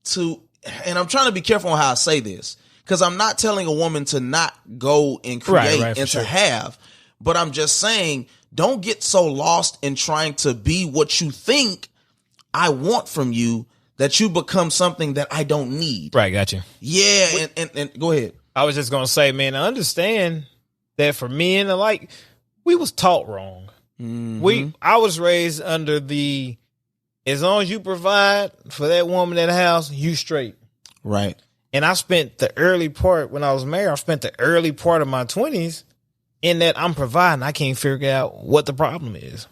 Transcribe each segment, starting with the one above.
to, and I'm trying to be careful on how I say this, because I'm not telling a woman to not go and create and to have, but I'm just saying, don't get so lost in trying to be what you think I want from you that you become something that I don't need. Right, gotcha. Yeah, and go ahead. I was just going to say, man, I understand that for men, like, we was taught wrong. Mm-hmm. I was raised under the, as long as you provide for that woman in the house, you straight. Right. And I spent the early part, when I was married, I spent the early part of my 20s in that I'm providing. I can't figure out what the problem is.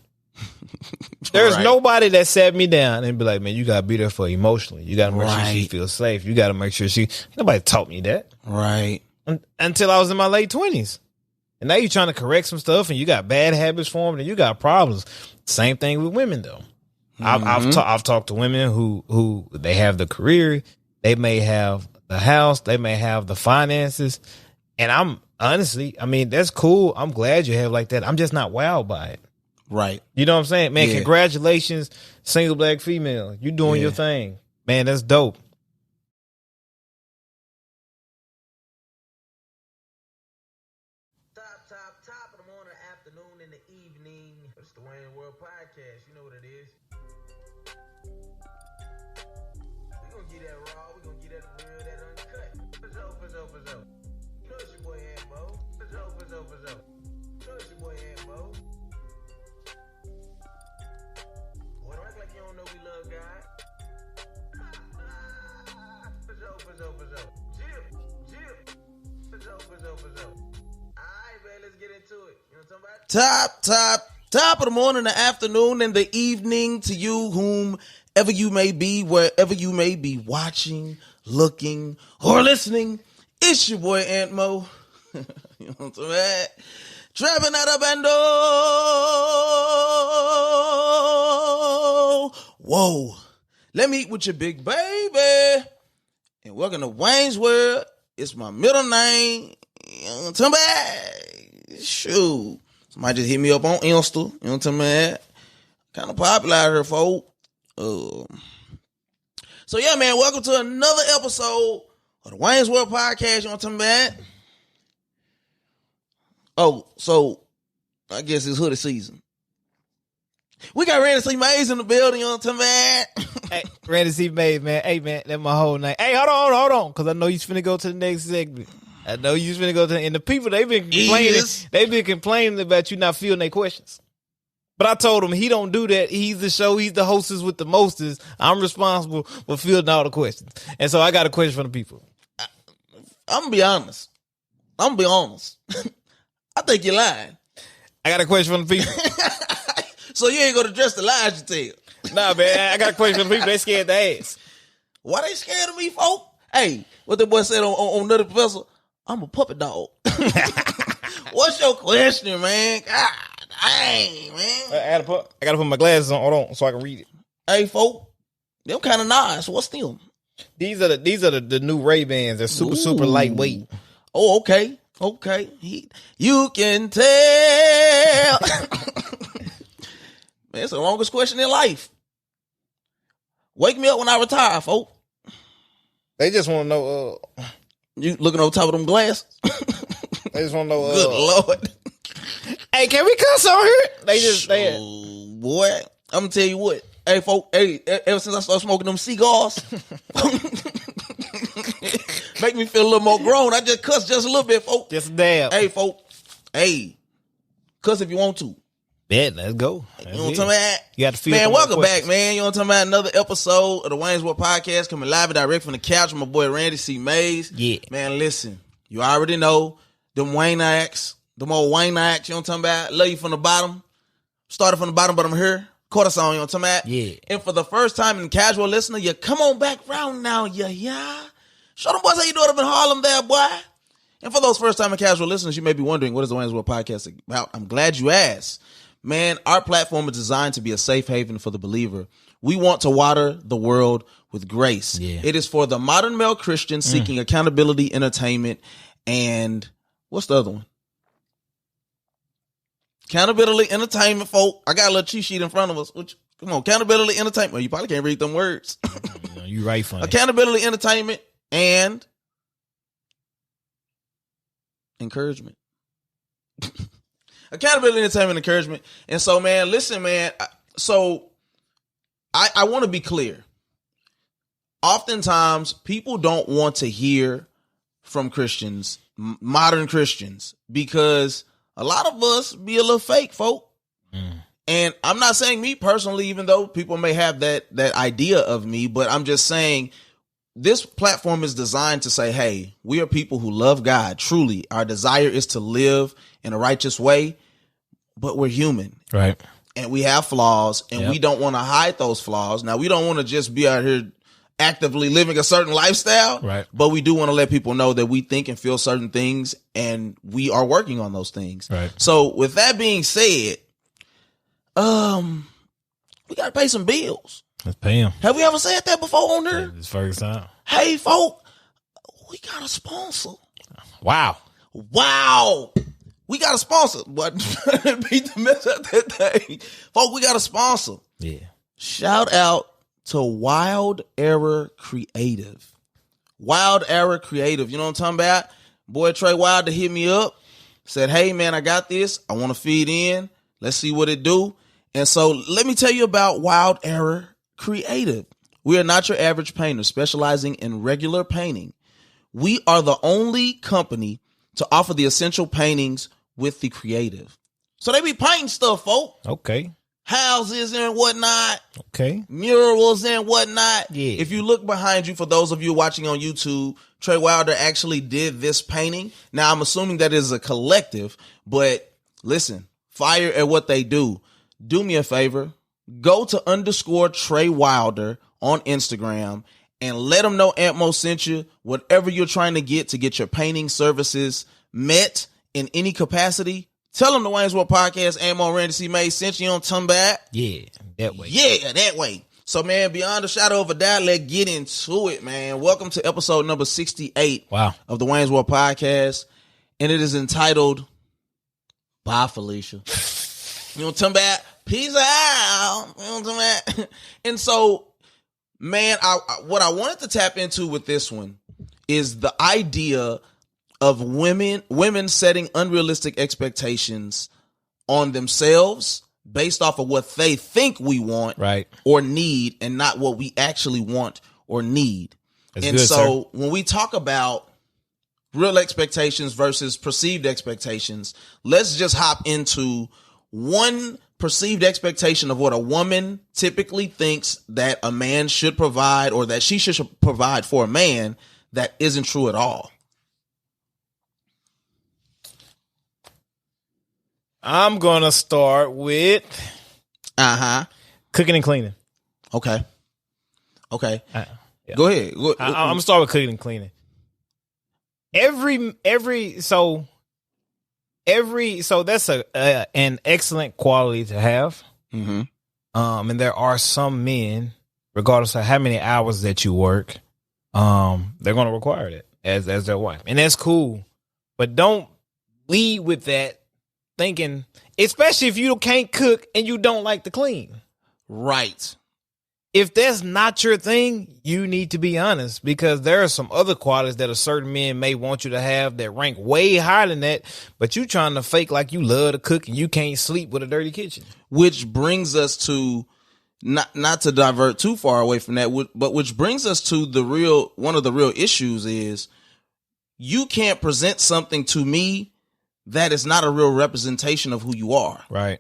There's nobody that sat me down and be like, man, you got to be there for her emotionally. You got to make sure she feels safe. You got to make sure nobody taught me that. Right. Until I was in my late 20s. And now you're trying to correct some stuff and you got bad habits formed and you got problems. Same thing with women, though. Mm-hmm. I've talked to women who they have the career, they may have the house, they may have the finances. And I'm honestly, I mean, that's cool. I'm glad you have like that. I'm just not wowed by it. Right. You know what I'm saying? Man, congratulations, single black female. You doing your thing. Man, that's dope. Top of the morning, afternoon, and the evening. It's the Wayne World Podcast. You know what it is. We gonna get that raw. We gonna get that real, that uncut. For so. You know it's your boy Ambo. For so. You know it's your boy Ambo. Boy, don't act like you don't know we love God. For so. Jip. For so. Man, let's get into it. You know what I'm talking about? Top of the morning, the afternoon, and the evening to you, whomever you may be, wherever you may be watching, looking, or listening. It's your boy Aunt Mo. You know what I'm talking about? Trapping out of bando. Whoa. Let me eat with your big baby. And welcome to Wayne's World. It's my middle name. You know what I'm talking about? Shoot. Somebody just hit me up on Insta. You know what I'm talking about? Kind of popular out here, folks. So yeah, man, welcome to another episode of the Wayne's World Podcast. You know what I'm talking about? Oh, so I guess it's hoodie season. We got Randy C. Mays in the building. You know what I'm talking about? Hey, Randy C. Mays, man. Hey, man, that's my whole name. Hey, hold on. Because I know you're finna go to the next segment. And the people, they've been complaining about you not filling their questions. But I told him he don't do that. He's the show. He's the hostess with the mostest. I'm responsible for filling all the questions. And so I got a question for the people. I'm going to be honest. I think you're lying. I got a question for the people. So you ain't going to address the lies you tell? Nah, man. I got a question for the people. They scared to ask. Why they scared of me, folk? Hey, what the boy said on Nutty Professor? I'm a puppet dog. What's your question, man? God dang, man. I gotta put my glasses on. Hold on, so I can read it. Hey, folk, them kind of nice. What's them? These are the new Ray-Bans. They're super lightweight. Oh, okay. You can tell. Man, it's the longest question in life. Wake me up when I retire, folk. They just want to know. You looking over top of them glasses? They just want to know. Good Lord. Hey, can we cuss on here? Boy, I'm gonna tell you what. Hey, folk. Hey, ever since I started smoking them cigars, make me feel a little more grown. I just cuss just a little bit, folk. Just a dab. Hey, folk. Hey, cuss if you want to. Yeah, let's go. You know what I'm talking about? You got to feel. Man, welcome back, man. You know what I'm talking about? Another episode of the Wayne's World Podcast coming live and direct from the couch with my boy Randy C. Mays. Yeah. Man, listen. You already know them Wayne acts, them old Wayne acts, you know what I'm talking about? Love you from the bottom. Started from the bottom, but I'm here. Quarter song, you know what I'm talking about? Yeah. And for the first time in casual listener, you come on back round now, yeah. Show them boys how you do it up in Harlem there, boy. And for those first time in casual listeners, you may be wondering, what is the Wayne's World Podcast about? I'm glad you asked. Man, our platform is designed to be a safe haven for the believer. We want to water the world with grace. Yeah. It is for the modern male Christian seeking accountability, entertainment, and what's the other one? Accountability, entertainment, folk. I got a little cheat sheet in front of us. Come on, accountability, entertainment. You probably can't read them words. You right funny. Accountability, entertainment, and encouragement. Accountability, entertainment, encouragement. And so, man, listen, man. So I want to be clear. Oftentimes, people don't want to hear from Christians, modern Christians, because a lot of us be a little fake, folk. And I'm not saying me personally, even though people may have that idea of me, but I'm just saying this platform is designed to say, hey, we are people who love God. Truly, our desire is to live in a righteous way, but we're human. Right. And we have flaws, and we don't want to hide those flaws. Now, we don't want to just be out here actively living a certain lifestyle, right? But we do want to let people know that we think and feel certain things, and we are working on those things. Right. So with that being said, we got to pay some bills. Let's pay them. Have we ever said that before on there? It's first time. Hey, folk, we got a sponsor. Wow. We got a sponsor. But beat the mess out that thing. Folk, we got a sponsor. Yeah. Shout out to Wild Error Creative. Wild Error Creative. You know what I'm talking about? Boy Trey Wilder hit me up. Said, hey, man, I got this. I want to feed in. Let's see what it do. And so let me tell you about Wild Error Creative. We are not your average painter specializing in regular painting. We are the only company to offer the essential paintings with the creative. So they be painting stuff, folk. Okay. Houses and whatnot. Okay. Murals and whatnot. Yeah. If you look behind you, for those of you watching on YouTube, Trey Wilder actually did this painting. Now, I'm assuming that is a collective, but listen, fire at what they do. Do me a favor. Go to _Trey Wilder on Instagram and let them know Aunt Mo sent you. Whatever you're trying to get your painting services met in any capacity, tell them the Wayne's World Podcast, Aunt Mo, Randy C. May sent you on Tumbat. Yeah, that way. Yeah, that way. So, man, beyond a shadow of a doubt, let's get into it, man. Welcome to episode number 68 of the Wayne's World Podcast. And it is entitled, Bye, Felecia. You know what I'm talking about? Peace out. You know what I'm talking about? And so, man, what I wanted to tap into with this one is the idea of women setting unrealistic expectations on themselves based off of what they think we want or need, and not what we actually want or need. That's and good, so sir. When we talk about real expectations versus perceived expectations, let's just hop into one perceived expectation of what a woman typically thinks that a man should provide, or that she should provide for a man, that isn't true at all. I'm going to start with cooking and cleaning. Okay. Yeah. Go ahead. I'm going to start with cooking and cleaning. So that's an excellent quality to have. Mm-hmm. And there are some men, regardless of how many hours that you work, they're going to require that as their wife. And that's cool. But don't lead with that thinking, especially if you can't cook and you don't like to clean. Right. If that's not your thing, you need to be honest, because there are some other qualities that a certain men may want you to have that rank way higher than that, but you trying to fake like you love to cook and you can't sleep with a dirty kitchen. Which brings us to, not to divert too far away from that, but which brings us to one of the real issues is you can't present something to me that is not a real representation of who you are. Right.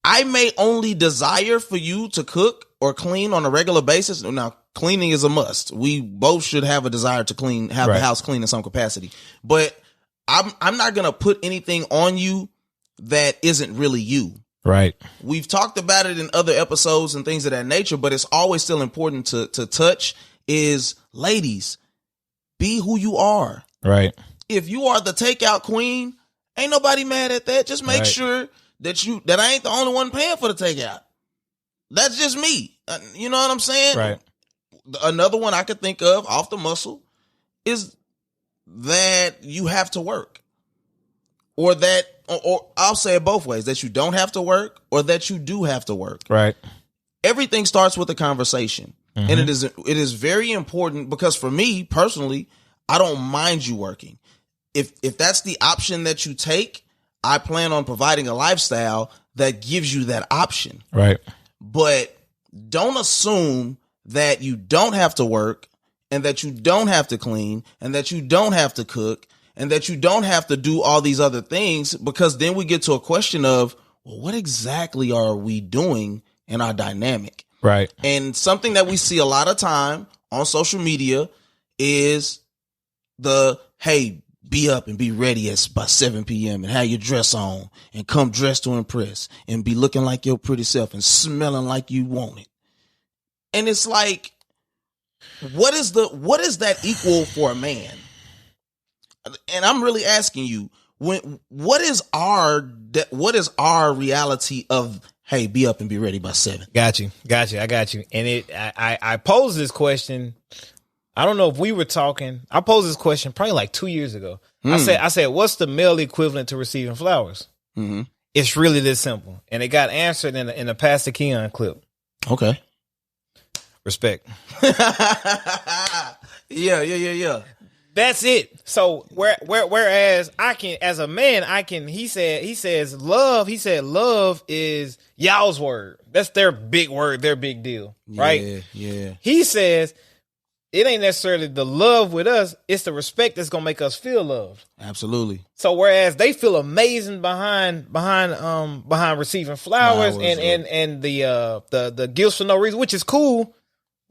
I may only desire for you to cook or clean on a regular basis. Now, cleaning is a must. We both should have a desire to have the house clean in some capacity. But I'm not going to put anything on you that isn't really you. Right. We've talked about it in other episodes and things of that nature, but it's always still important to touch is, ladies, be who you are. Right. If you are the takeout queen, ain't nobody mad at that. Just make sure that I ain't the only one paying for the takeout. That's just me. You know what I'm saying? Right. Another one I could think of off the muscle is that you have to work, or I'll say it both ways, that you don't have to work or that you do have to work. Right. Everything starts with a conversation. And it is very important because for me personally, I don't mind you working. If that's the option that you take, I plan on providing a lifestyle that gives you that option. Right. But don't assume that you don't have to work and that you don't have to clean and that you don't have to cook and that you don't have to do all these other things, because then we get to a question of, well, what exactly are we doing in our dynamic? Right. And something that we see a lot of time on social media is hey, be up and be ready by 7 p.m. and have your dress on and come dressed to impress and be looking like your pretty self and smelling like you want it. And it's like, what is that equal for a man? And I'm really asking you, what is our reality of, hey, be up and be ready by 7? Got you. I got you. And I posed this question. I don't know if we were talking. I posed this question probably like 2 years ago. I said, what's the male equivalent to receiving flowers? Mm-hmm. It's really this simple. And it got answered in a Pastor Keon clip. Okay. Respect. Yeah. That's it. So whereas I can, as a man, he said love is y'all's word. That's their big word, their big deal. Right? Yeah. He says it ain't necessarily the love with us, it's the respect that's gonna make us feel loved. Absolutely. So whereas they feel amazing behind receiving flowers and the gifts for no reason, which is cool,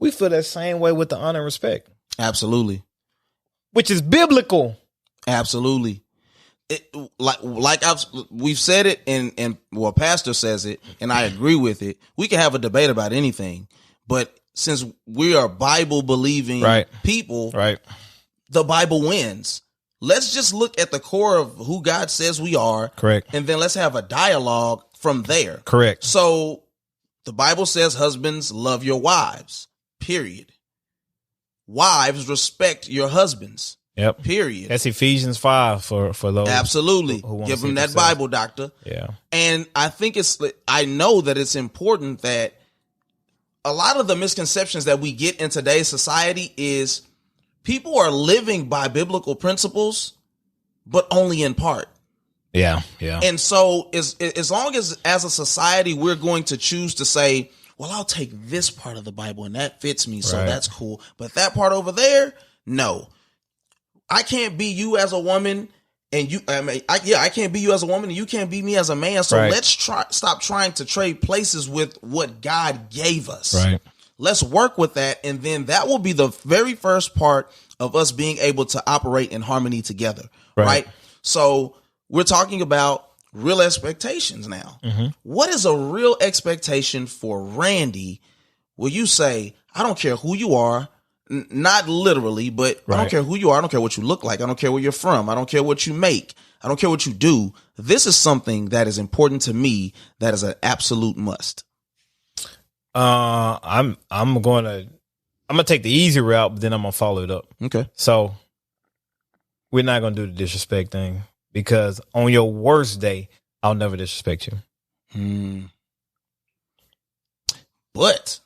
we feel that same way with the honor and respect. Absolutely. Which is biblical. Absolutely. We've said it, and Pastor says it, and I agree with it. We can have a debate about anything, but since we are Bible believing people, the Bible wins. Let's just look at the core of who God says we are. Correct. And then let's have a dialogue from there. Correct. So the Bible says, husbands, love your wives, period. Wives, respect your husbands. Yep. Period. That's Ephesians 5 for those. Absolutely. Who give them that Bible, doctor. Yeah. And I know that it's important that a lot of the misconceptions that we get in today's society is people are living by biblical principles, but only in part. Yeah. And so as long as a society, we're going to choose to say, well, I'll take this part of the Bible and that fits me, so that's cool. But that part over there, no. I can't be you as a woman, and I can't be you as a woman, and you can't be me as a man. So let's stop trying to trade places with what God gave us. Right. Let's work with that, and then that will be the very first part of us being able to operate in harmony together. Right? So we're talking about real expectations now. Mm-hmm. What is a real expectation for Randy? Will you say, I don't care who you are, not literally, but I don't care who you are. I don't care what you look like. I don't care where you're from. I don't care what you make. I don't care what you do. This is something that is important to me. That is an absolute must. I'm gonna take the easy route, but then I'm gonna follow it up. Okay. So we're not gonna do the disrespect thing, because on your worst day, I'll never disrespect you. But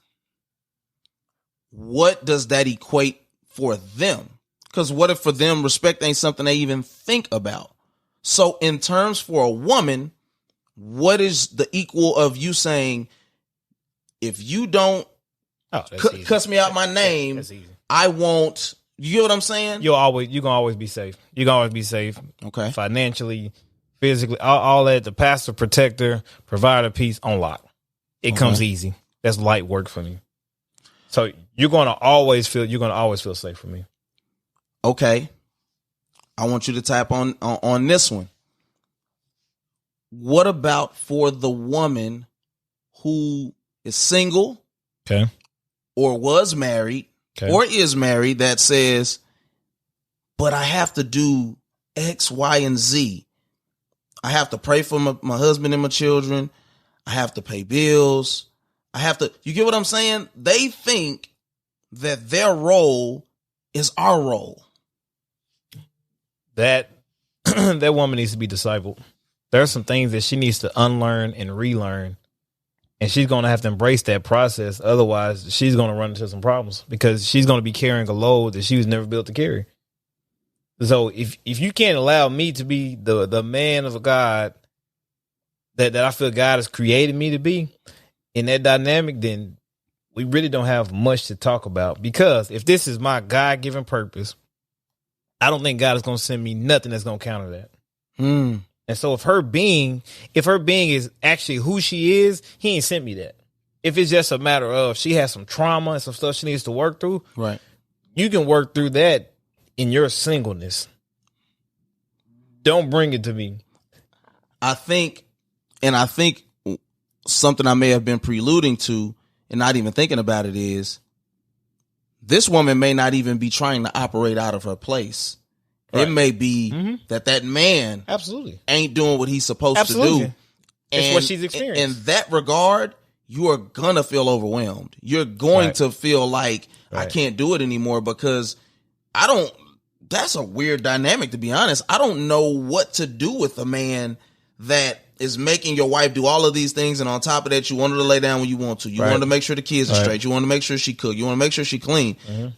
what does that equate for them? Because what if for them respect ain't something they even think about? So in terms for a woman, what is the equal of you saying, if you don't cuss me out my name, that's easy. I won't. You get what I'm saying? You're gonna always be safe. You're gonna always be safe. Okay. Financially, physically, all that, the pastor, protector, provider, peace on lock. It comes easy. That's light work for me. So you're gonna always feel safe for me. Okay. I want you to tap on this one. What about for the woman who is single, okay, or was married, or is married, that says, but I have to do X, Y, and Z. I have to pray for my husband and my children. I have to pay bills. You get what I'm saying? They think that their role is our role. That woman needs to be discipled. There are some things that she needs to unlearn and relearn And she's going to have to embrace that process. Otherwise, she's going to run into some problems because she's going to be carrying a load that she was never built to carry. So if you can't allow me to be the man of God that I feel God has created me to be in that dynamic, then we really don't have much to talk about. Because if this is my God-given purpose, I don't think God is going to send me nothing that's going to counter that. And so if her being is actually who she is, he ain't sent me that. If it's just a matter of she has some trauma and some stuff she needs to work through, right? You can work through that in your singleness. Don't bring it to me. I think something I may have been preluding to and not even thinking about it is this woman may not even be trying to operate out of her place. Right. It may be that man absolutely ain't doing what he's supposed to do. It's what she's experienced. In that regard, you are going to feel overwhelmed. You're going to feel like I can't do it anymore because that's a weird dynamic, to be honest. I don't know what to do with a man that is making your wife do all of these things. And on top of that, you want her to lay down when you want to. You want to make sure the kids are straight. You want to make sure she cook. You want to make sure she clean.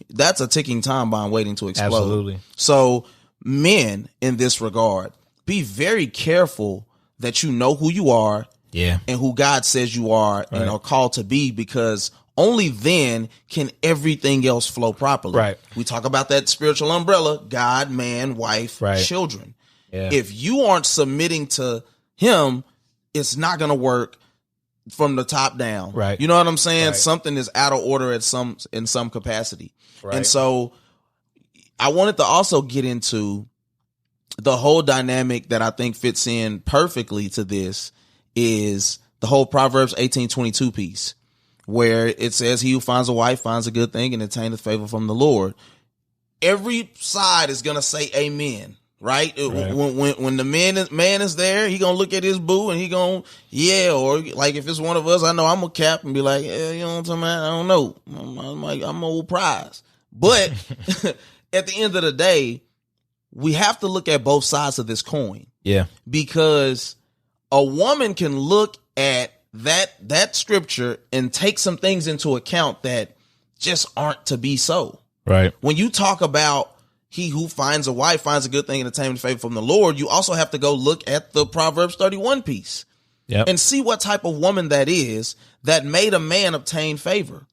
That's a ticking time bomb waiting to explode. Absolutely. So men in this regard, be very careful that you know who you are and who God says you are and are called to be, because only then can everything else flow properly. Right. We talk about that spiritual umbrella: God, man, wife, children. Yeah. If you aren't submitting to him, it's not going to work from the top down. Right. You know what I'm saying? Right. Something is out of order in some capacity. Right. And so I wanted to also get into the whole dynamic that I think fits in perfectly to this is the whole Proverbs 18:22 piece, where it says, he who finds a wife finds a good thing and attaineth favor from the Lord. Every side is going to say amen. Right? When the man is there, he gonna look at his boo and he gonna, or like if it's one of us, I know I'm gonna cap and be like, you know what I'm talking about? I don't know. I'm like, I'm old prize. But at the end of the day, we have to look at both sides of this coin. Yeah. Because a woman can look at that scripture and take some things into account that just aren't to be so. Right. When you talk about he who finds a wife finds a good thing and attains favor from the Lord, you also have to go look at the Proverbs 31 piece and see what type of woman that is that made a man obtain favor.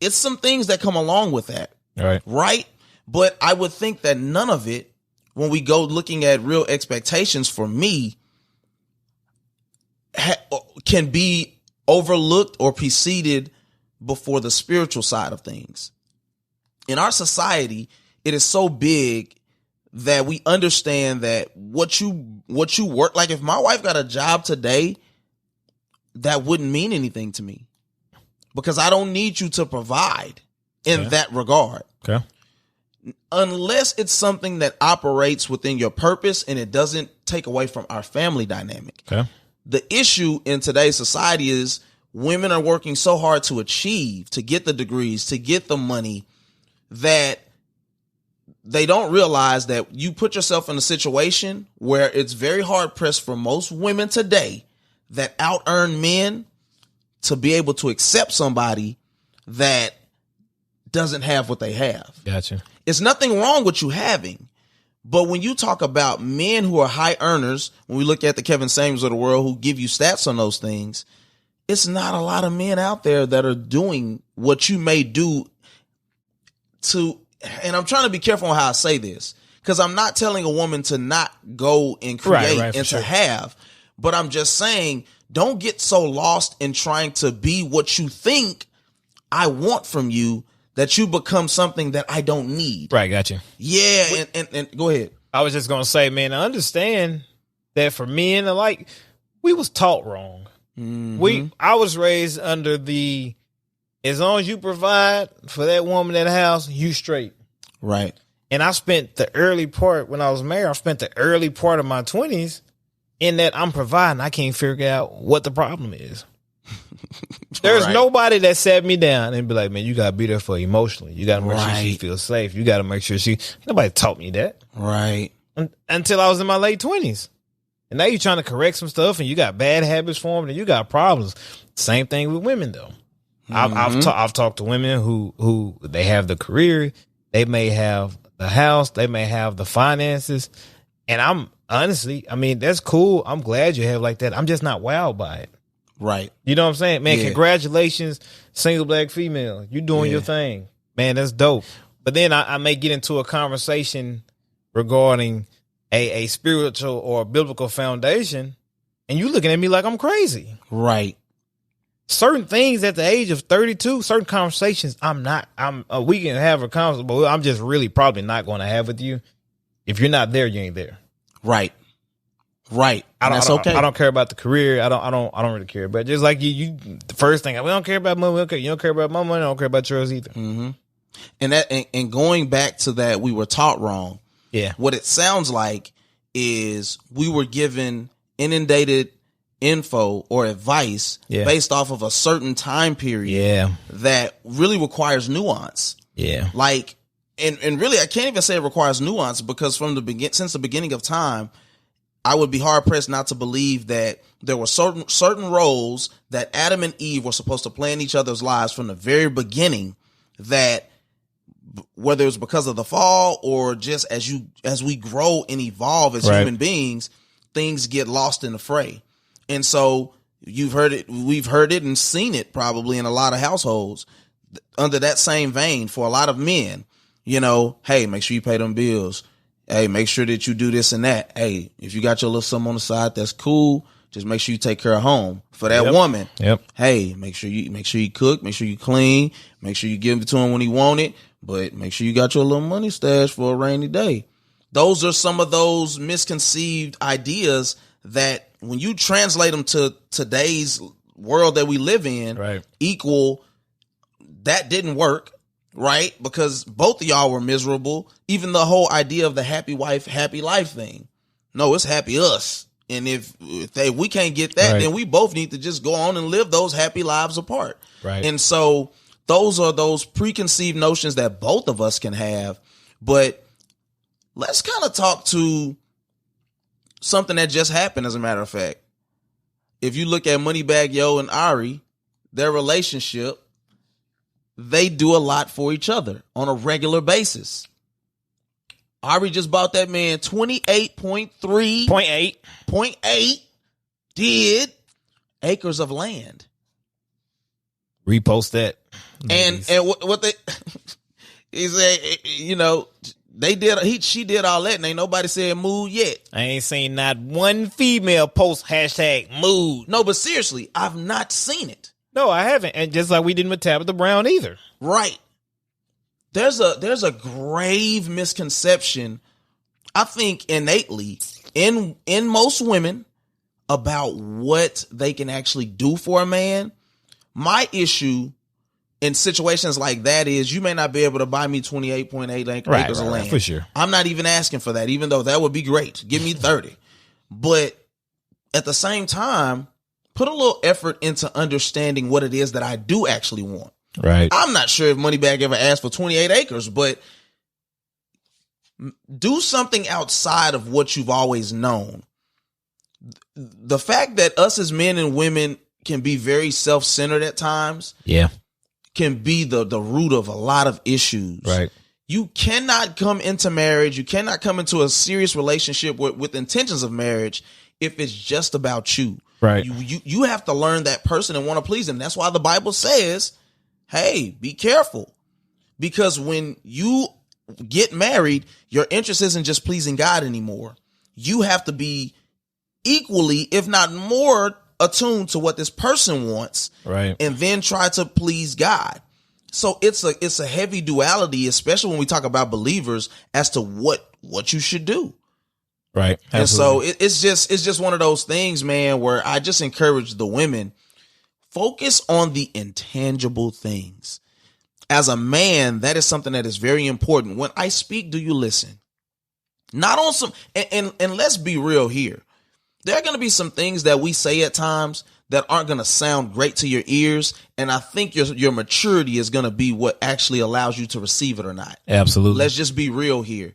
It's some things that come along with that. Right. But I would think that none of it, when we go looking at real expectations for me, can be overlooked or preceded before the spiritual side of things. In our society, it is so big that we understand that what you work, like if my wife got a job today, that wouldn't mean anything to me because I don't need you to provide in that regard. Okay. Unless it's something that operates within your purpose and it doesn't take away from our family dynamic. Okay. The issue in today's society is women are working so hard to achieve, to get the degrees, to get the money, that they don't realize that you put yourself in a situation where it's very hard pressed for most women today that out earn men to be able to accept somebody that doesn't have what they have. Gotcha. It's nothing wrong with you having, but when you talk about men who are high earners, when we look at the Kevin Samuels of the world who give you stats on those things, it's not a lot of men out there that are doing what you may do to. And I'm trying to be careful on how I say this, because I'm not telling a woman to not go and create and to have, but I'm just saying, don't get so lost in trying to be what you think I want from you that you become something that I don't need. Right. Gotcha. Yeah. And go ahead. I was just going to say, man, I understand that for men alike, we was taught wrong. I was raised under the, as long as you provide for that woman in the house, you straight. Right. And I spent the early part, when I was married, I spent the early part of my 20s in that I'm providing. I can't figure out what the problem is. There's nobody that sat me down and be like, man, you got to be there for her emotionally. You got to make sure she feels safe. You got to make sure nobody taught me that. Right. Until I was in my late 20s. And now you're trying to correct some stuff and you got bad habits formed and you got problems. Same thing with women though. I've talked to women who they have the career, they may have the house, they may have the finances. And I'm honestly, I mean, that's cool. I'm glad you have like that. I'm just not wowed by it. Right. You know what I'm saying? Man, Yeah. Congratulations, single black female. You doing Yeah. your thing. Man, that's dope. But then I may get into a conversation regarding a spiritual or biblical foundation, and you looking at me like I'm crazy. Right. Certain things at the age of 32, certain conversations, we can have a conversation, but I'm just really probably not going to have with you. If you're not there, you ain't there. Right. Right. That's okay. I don't care about the career. I don't really care. But just like you the first thing, we don't care about money. You don't care about my money. I don't care about yours either. Mm-hmm. And going back to that, we were taught wrong. Yeah. What it sounds like is we were given inundated info or advice based off of a certain time period that really requires nuance. Yeah. Like, and really, I can't even say it requires nuance because since the beginning of time, I would be hard pressed not to believe that there were certain roles that Adam and Eve were supposed to play in each other's lives from the very beginning, that whether it's because of the fall or just as we grow and evolve as human beings, things get lost in the fray. And so we've heard it and seen it probably in a lot of households under that same vein for a lot of men. You know, hey, make sure you pay them bills. Hey, make sure that you do this and that. Hey, if you got your little something on the side, that's cool. Just make sure you take care of home. For that woman, hey, make sure you cook, make sure you clean, make sure you give it to him when he want it, but make sure you got your little money stashed for a rainy day. Those are some of those misconceived ideas that when you translate them to today's world that we live in, equal that didn't work. Right? Because both of y'all were miserable. Even the whole idea of the happy wife, happy life thing. No, it's happy us. And if we can't get that, then we both need to just go on and live those happy lives apart. Right. And so those are those preconceived notions that both of us can have. But let's kind of talk to something that just happened, as a matter of fact. If you look at Moneybagg Yo and Ari, their relationship, they do a lot for each other on a regular basis. Ari just bought that man 28.8 did acres of land. Repost that. And what they he said, you know, she did all that and ain't nobody said mood yet. I ain't seen not one female post #mood. No, but seriously, I've not seen it. No, I haven't. And just like we didn't with Tabitha Brown either. Right. There's a grave misconception, I think, innately in most women about what they can actually do for a man. My issue in situations like that is you may not be able to buy me 28.8 acres of land. For sure. I'm not even asking for that, even though that would be great. Give me 30. But at the same time, put a little effort into understanding what it is that I do actually want. Right. I'm not sure if Moneybagg ever asked for 28 acres, but do something outside of what you've always known. The fact that us as men and women can be very self-centered at times can be the root of a lot of issues. Right. You cannot come into marriage, you cannot come into a serious relationship with intentions of marriage if it's just about you. Right. You have to learn that person and want to please them. That's why the Bible says, hey, be careful. Because when you get married, your interest isn't just pleasing God anymore. You have to be equally, if not more, attuned to what this person wants. Right. And then try to please God. So it's a heavy duality, especially when we talk about believers, as to what you should do. Right. Absolutely. And so it's just one of those things, man, where I just encourage the women, focus on the intangible things. As a man, that is something that is very important. When I speak, do you listen? Not on some, and let's be real here. There are going to be some things that we say at times that aren't going to sound great to your ears. And I think your maturity is going to be what actually allows you to receive it or not. Absolutely. Let's just be real here.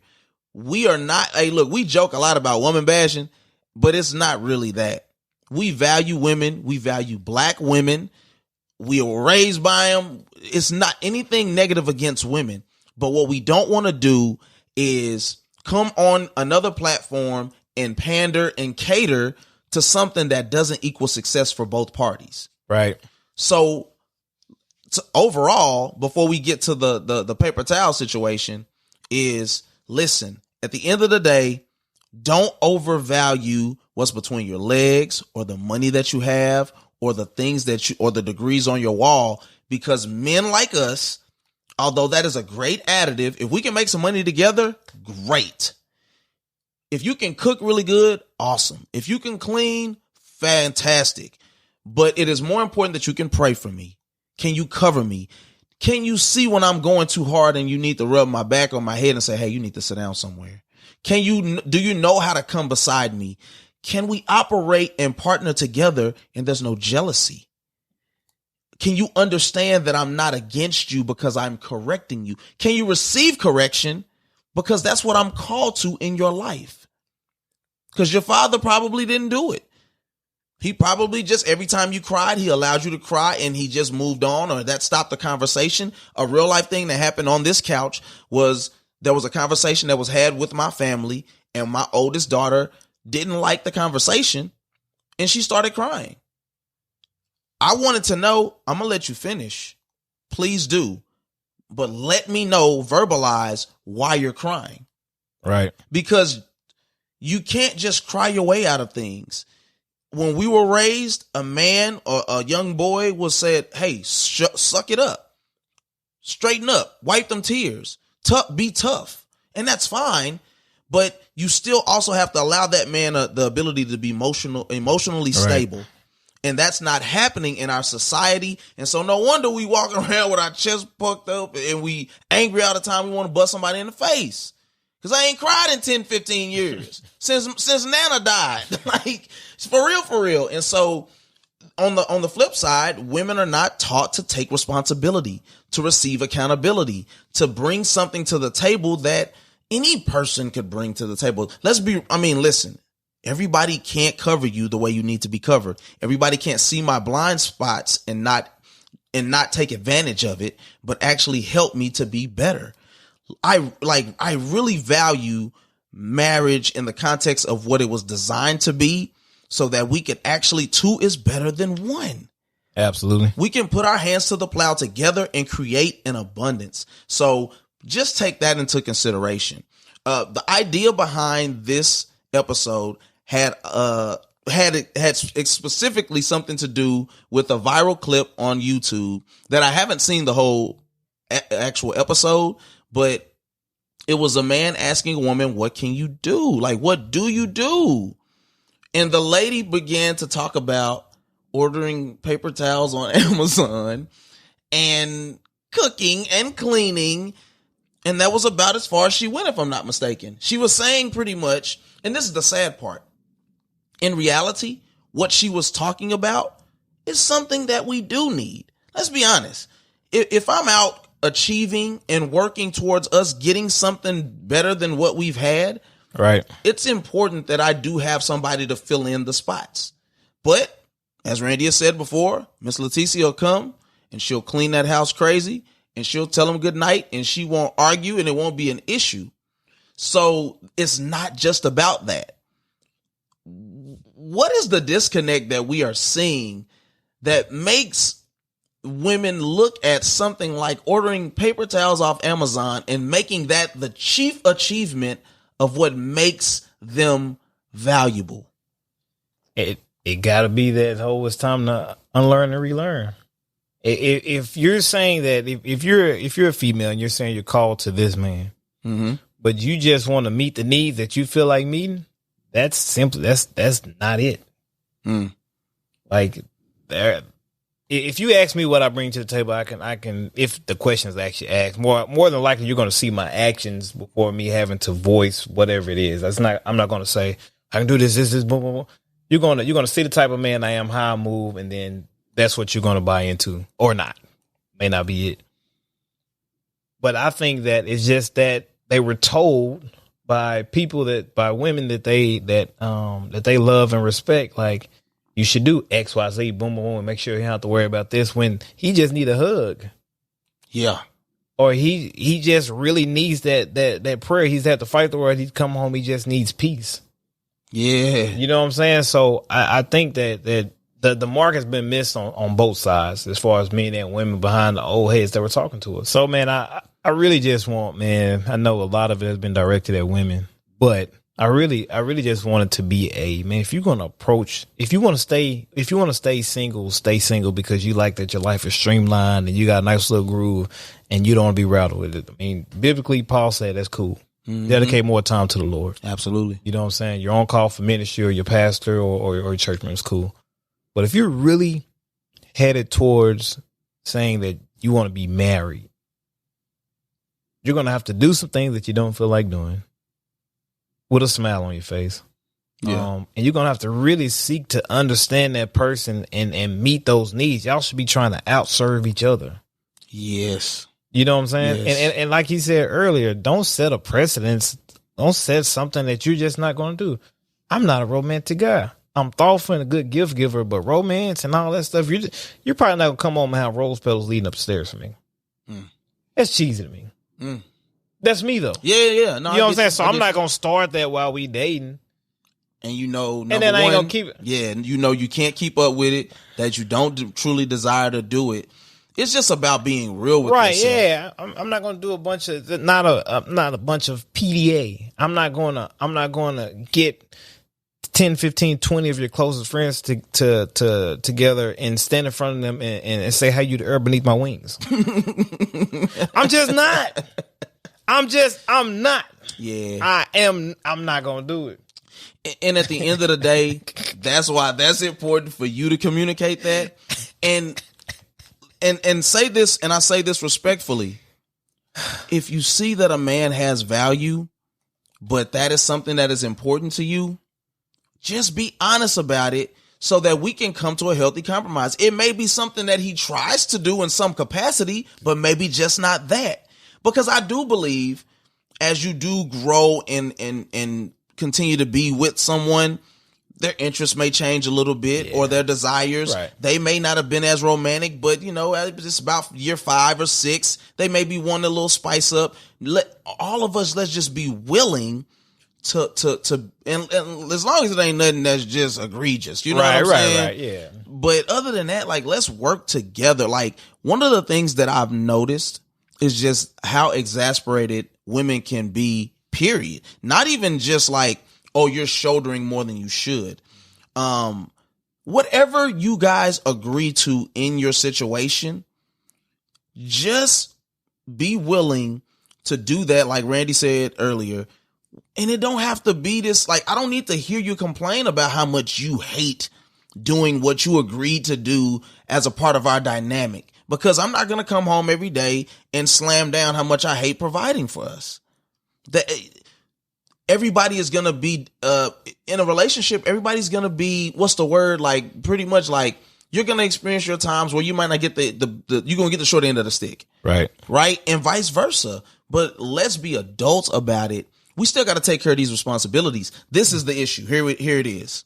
We are not, hey, look, we joke a lot about woman bashing, but it's not really that. We value women. We value black women. We were raised by them. It's not anything negative against women. But what we don't want to do is come on another platform and pander and cater to something that doesn't equal success for both parties. Right. So overall, before we get to the paper towel situation, is listen, at the end of the day, don't overvalue what's between your legs or the money that you have or the things that you or the degrees on your wall, because men like us, although that is a great additive, if we can make some money together, great. If you can cook really good, awesome. If you can clean, fantastic. But it is more important that you can pray for me. Can you cover me? Can you see when I'm going too hard and you need to rub my back or my head and say, hey, you need to sit down somewhere? Do you know how to come beside me? Can we operate and partner together and there's no jealousy? Can you understand that I'm not against you because I'm correcting you? Can you receive correction? Because that's what I'm called to in your life. Because your father probably didn't do it. He probably just, every time you cried, he allowed you to cry and he just moved on, or that stopped the conversation. A real life thing that happened on this couch was there was a conversation that was had with my family, and my oldest daughter didn't like the conversation and she started crying. I wanted to know, I'm going to let you finish. Please do. But let me know, verbalize why you're crying. Right. Because you can't just cry your way out of things. When we were raised, a man or a young boy was said, hey, suck it up, straighten up, wipe them tears, be tough. And that's fine. But you still also have to allow that man the ability to be emotionally stable. Right. And that's not happening in our society. And so no wonder we walk around with our chest puffed up and we angry all the time. We want to bust somebody in the face. Because I ain't cried in 10, 15 years since Nana died. Like, it's for real. And so on the flip side, women are not taught to take responsibility, to receive accountability, to bring something to the table that any person could bring to the table. Listen, everybody can't cover you the way you need to be covered. Everybody can't see my blind spots and not take advantage of it, but actually help me to be better. I really value marriage in the context of what it was designed to be, so that we could actually, two is better than one. Absolutely. We can put our hands to the plow together and create an abundance. So just take that into consideration. The idea behind this episode had specifically something to do with a viral clip on YouTube that I haven't seen the whole actual episode, but it was a man asking a woman, what can you do? Like, what do you do? And the lady began to talk about ordering paper towels on Amazon and cooking and cleaning. And that was about as far as she went, if I'm not mistaken. She was saying pretty much, and this is the sad part, in reality, what she was talking about is something that we do need. Let's be honest. If I'm out achieving and working towards us getting something better than what we've had, right, it's important that I do have somebody to fill in the spots. But as Randy has said before, Miss Leticia will come and she'll clean that house crazy and she'll tell them good night and she won't argue and it won't be an issue. So it's not just about that. What is the disconnect that we are seeing that makes women look at something like ordering paper towels off Amazon and making that the chief achievement of what makes them valuable? It got to be that whole it's time to unlearn and relearn. If you're saying that if you're a female and you're saying you're called to this man, mm-hmm. but you just want to meet the needs that you feel like meeting, that's not it. Mm. Like there. If you ask me what I bring to the table, I can. If the question is actually asked, more than likely you're going to see my actions before me having to voice whatever it is. I'm not going to say I can do this, boom, boom, boom. You're going to see the type of man I am, how I move, and then that's what you're going to buy into, or not. May not be it. But I think that it's just that they were told by women that they love and respect, like, you should do X, Y, Z, boom, boom, boom, and make sure you don't have to worry about this when he just need a hug. Yeah. Or he just really needs that prayer. He's had to fight the world. He's come home. He just needs peace. Yeah. You know what I'm saying? So I think that the mark has been missed on both sides as far as men and women behind the old heads that were talking to us. So, man, I really just want, man, I know a lot of it has been directed at women, but I really just want it to be if you're going to approach, if you want to stay single because you like that your life is streamlined and you got a nice little groove and you don't want to be rattled with it. I mean, biblically, Paul said that's cool. Mm-hmm. Dedicate more time to the Lord. Absolutely. You know what I'm saying? You're on call for ministry or your pastor or your churchman is cool. But if you're really headed towards saying that you want to be married, you're going to have to do some things that you don't feel like doing with a smile on your face. Yeah. And you're going to have to really seek to understand that person and meet those needs. Y'all should be trying to outserve each other. Yes. You know what I'm saying? Yes. And like he said earlier, don't set a precedence. Don't set something that you're just not going to do. I'm not a romantic guy. I'm thoughtful and a good gift giver, but romance and all that stuff, you're probably not going to come home and have rose petals leading up the stairs for me. That's cheesy to me. That's me, though. Yeah. No, you know what I'm saying? So I'm not going to start that while we dating. And you know, and then I ain't going to keep it. Yeah, and you know you can't keep up with it, that you don't truly desire to do it. It's just about being real with yourself. Right, yeah. I'm not going to do a bunch of, not a bunch of PDA. I'm not going to get 10, 15, 20 of your closest friends together and stand in front of them and say how you the air beneath my wings. I'm just not. I'm not. Yeah. I'm not going to do it. And at the end of the day, that's why that's important for you to communicate that. And say this, and I say this respectfully. If you see that a man has value, but that is something that is important to you, just be honest about it so that we can come to a healthy compromise. It may be something that he tries to do in some capacity, but maybe just not that. Because I do believe as you do grow and continue to be with someone, their interests may change a little bit, or their desires. Right. They may not have been as romantic, but you know, it's about year 5 or 6. They may be wanting a little spice up. Let's just be willing to and as long as it ain't nothing that's just egregious, you know what I'm saying? Right, yeah. But other than that, like, let's work together. Like, one of the things that I've noticed is just how exasperated women can be, period. Not even just like, oh, you're shouldering more than you should. Whatever you guys agree to in your situation, just be willing to do that. Like Randy said earlier, and it don't have to be this, like, I don't need to hear you complain about how much you hate doing what you agreed to do as a part of our dynamic, because I'm not going to come home every day and slam down how much I hate providing for us. Everybody is going to be, in a relationship, everybody's going to be, what's the word? Like, pretty much like, you're going to experience your times where you might not get you're going to get the short end of the stick. Right. Right. And vice versa. But let's be adults about it. We still got to take care of these responsibilities. This is the issue. Here it is.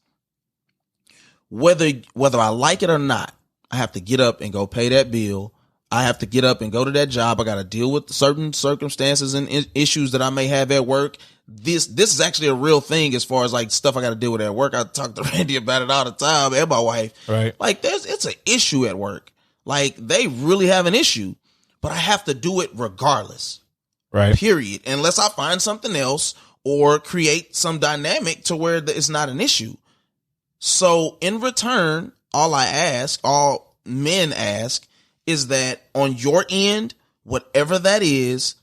Whether I like it or not, I have to get up and go pay that bill. I have to get up and go to that job. I got to deal with certain circumstances and issues that I may have at work. This is actually a real thing as far as like stuff I got to deal with at work. I talk to Randy about it all the time and my wife. Right. Like it's an issue at work. Like they really have an issue, but I have to do it regardless. Right. Period. Unless I find something else or create some dynamic to where it's not an issue. So in return, all men ask is that on your end, whatever that is,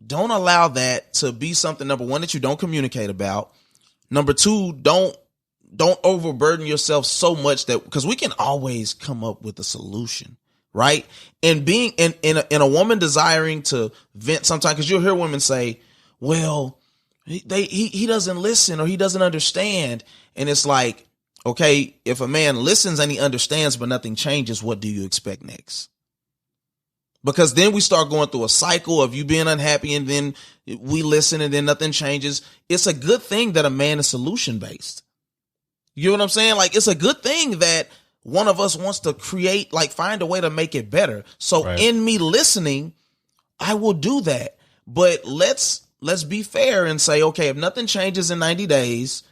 don't allow that to be something, number one, that you don't communicate about. Number two, don't overburden yourself so much that, because we can always come up with a solution. Right. And being in a woman desiring to vent sometimes, because you'll hear women say, well, he doesn't listen or he doesn't understand. And it's like, okay, if a man listens and he understands, but nothing changes, what do you expect next? Because then we start going through a cycle of you being unhappy and then we listen and then nothing changes. It's a good thing that a man is solution based. You know what I'm saying? Like, it's a good thing that one of us wants to create, like, find a way to make it better. So Right. in me listening, I will do that. But let's be fair and say, okay, if nothing changes in 90 days,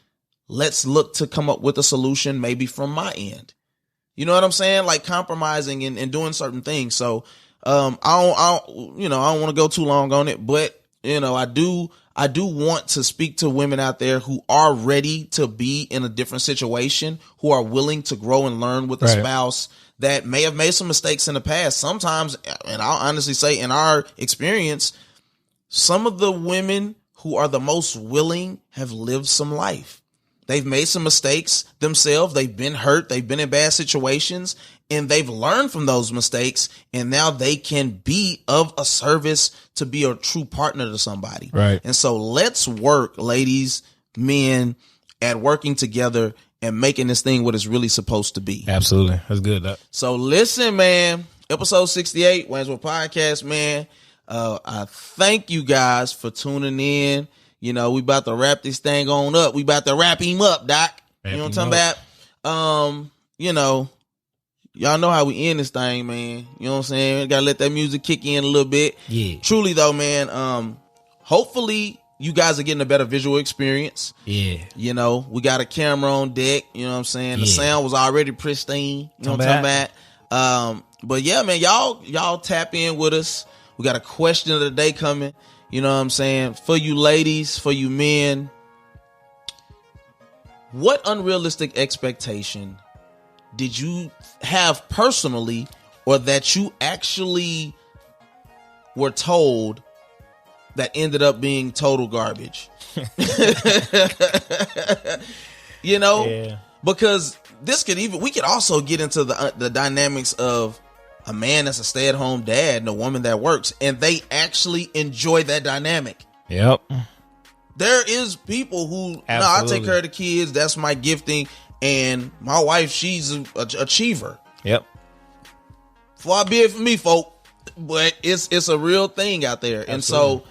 let's look to come up with a solution maybe from my end. You know what I'm saying? Like compromising and doing certain things. So I don't want to go too long on it, but I do want to speak to women out there who are ready to be in a different situation, who are willing to grow and learn with a Right. spouse that may have made some mistakes in the past. Sometimes, and I'll honestly say in our experience, some of the women who are the most willing have lived some life. They've made some mistakes themselves. They've been hurt. They've been in bad situations and they've learned from those mistakes. And now they can be of a service to be a true partner to somebody. Right. And so let's work, ladies, men, at working together and making this thing what it's really supposed to be. Absolutely. That's good. So listen, man, episode 68, Wayne's World Podcast, man. I thank you guys for tuning in. We about to wrap this thing on up. We about to wrap him up, Doc. You know what I'm talking about? Y'all know how we end this thing, man. You know what I'm saying? We gotta let that music kick in a little bit. Yeah. Truly though, man, hopefully you guys are getting a better visual experience. Yeah. We got a camera on deck. You know what I'm saying? The sound was already pristine. You know what I'm talking about? But yeah, man, y'all tap in with us. We got a question of the day coming. You know what I'm saying? For you ladies, for you men, what unrealistic expectation did you have personally or that you actually were told that ended up being total garbage? Yeah. Because we could also get into the dynamics of a man that's a stay-at-home dad and a woman that works, and they actually enjoy that dynamic. Yep. There is people who, I take care of the kids, that's my gifting, and my wife, she's an achiever. Yep. Far be it for me, folk, but it's a real thing out there. And so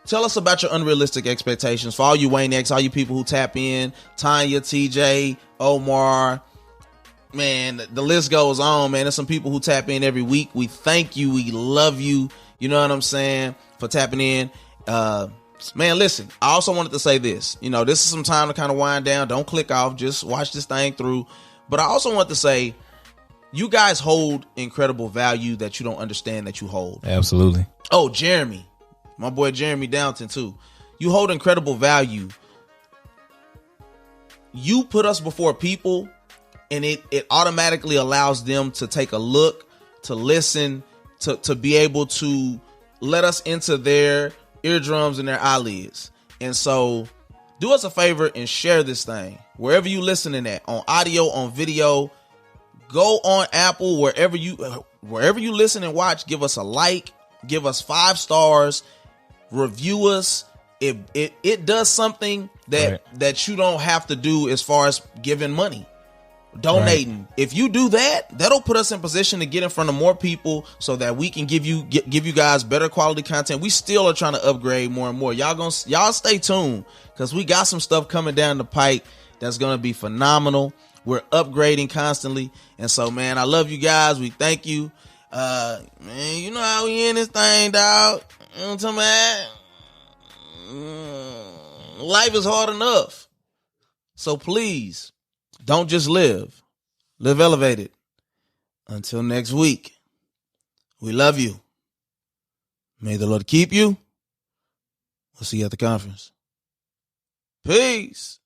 tell us about your unrealistic expectations for all you Wayne X, all you people who tap in, Tanya, TJ, Omar. Man, the list goes on, man. There's some people who tap in every week. We thank you. We love you. You know what I'm saying? For tapping in. Man, listen, I also wanted to say this. This is some time to kind of wind down. Don't click off. Just watch this thing through. But I also want to say, you guys hold incredible value that you don't understand that you hold. Absolutely. Oh, Jeremy. My boy Jeremy Downton, too. You hold incredible value. You put us before people, and it automatically allows them to take a look, to listen, to be able to let us into their eardrums and their eyelids. And so do us a favor and share this thing wherever you listening at, on audio, on video. Go on Apple, wherever you listen and watch. Give us a like, give us 5 stars, review us. It does something that you don't have to do as far as giving money, donating. Right. If you do that, that'll put us in position to get in front of more people so that we can give you guys better quality content. We still are trying to upgrade more and more. Y'all stay tuned, because we got some stuff coming down the pipe that's going to be phenomenal. We're upgrading constantly. And so, man, I love you guys. We thank you. Man, you know how we in this thing, dog. You know what I'm talking about? Life is hard enough. So please, don't just live elevated. Until next week, we love you. May the Lord keep you. We'll see you at the conference. Peace.